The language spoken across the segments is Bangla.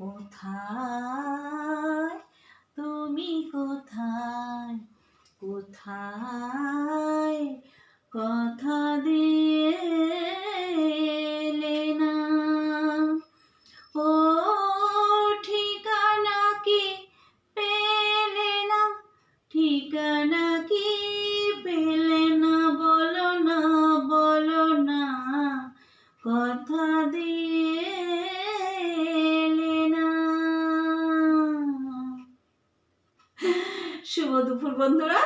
কোথায় তুমি, কোথায় কোথায় কথা দিয়ে এলে না? ও ঠিকানা কি পেলে না? ঠিকানা কি পেলে না? বলো না, বলো না, কথা দিয়ে এলে না। শুভ দুপুর বন্ধুরা,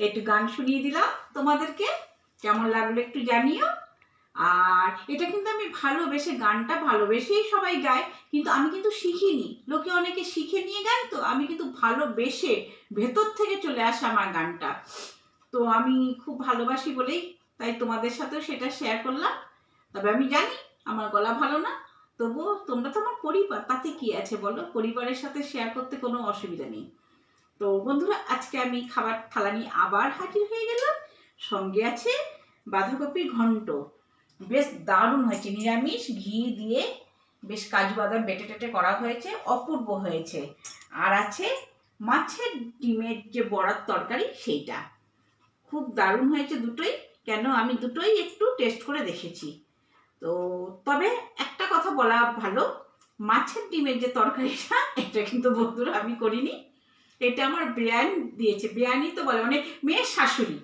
একটু গান শুনিয়ে দিলাম তোমাদেরকে, কেমন লাগলো একটু জানিও। আর এটা কিন্তু আমি ভালোবেসে, গানটা ভালোবেসেই সবাই গায়, কিন্তু আমি কিন্তু শিখিনি। লোকে অনেকে শিখে নিয়ে গায়, তো আমি কিন্তু ভালোবেসে ভেতর থেকে চলে আসে আমার গানটা। তো আমি খুব ভালোবাসি বলেই তাই তোমাদের সাথেও সেটা শেয়ার করলাম। তবে আমি জানি আমার গলা ভালো না, তবুও তোমরা তো আমার পরিবার, তাতে কি আছে বলো? পরিবারের সাথে শেয়ার করতে কোনো অসুবিধা নেই। তো বন্ধুরা, আজকে আমি খাবার থালা নিয়ে আবার হাজির হয়ে গেলাম। সঙ্গে আছে বাঁধাকপির ঘন্ট, বেশ দারুণ হয়েছে, নিরামিষ ঘি দিয়ে বেশ কাজু বাদাম বেটে টেটে করা হয়েছে, অপূর্ব হয়েছে। আর আছে মাছের ডিমের যে বড়ার তরকারি, সেইটা খুব দারুণ হয়েছে দুটোই। কেন, আমি দুটোই একটু টেস্ট করে দেখেছি। তো তবে একটা কথা বলা ভালো, মাছের ডিমের যে তরকারিটা, এটা কিন্তু বন্ধুরা আমি করিনি। এটা আমার বেয়ান দিয়েছে, বেয়ানি তো বলে, মানে মেয়ের শাশুড়ি।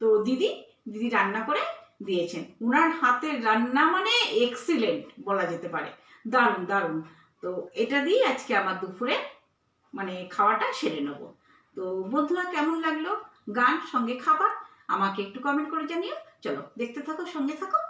তো দিদি রান্না করে দিয়েছেন। উনার হাতের রান্না মানে এক্সিলেন্ট বলা যেতে পারে, দারুণ দারুণ। তো এটা দিয়ে আজকে আমার দুপুরে মানে খাওয়াটা সেরে নেবো। তো বন্ধুরা, কেমন লাগলো গান সঙ্গে খাবার আমাকে একটু কমেন্ট করে জানিও। চলো দেখতে থাকো, সঙ্গে থাকো।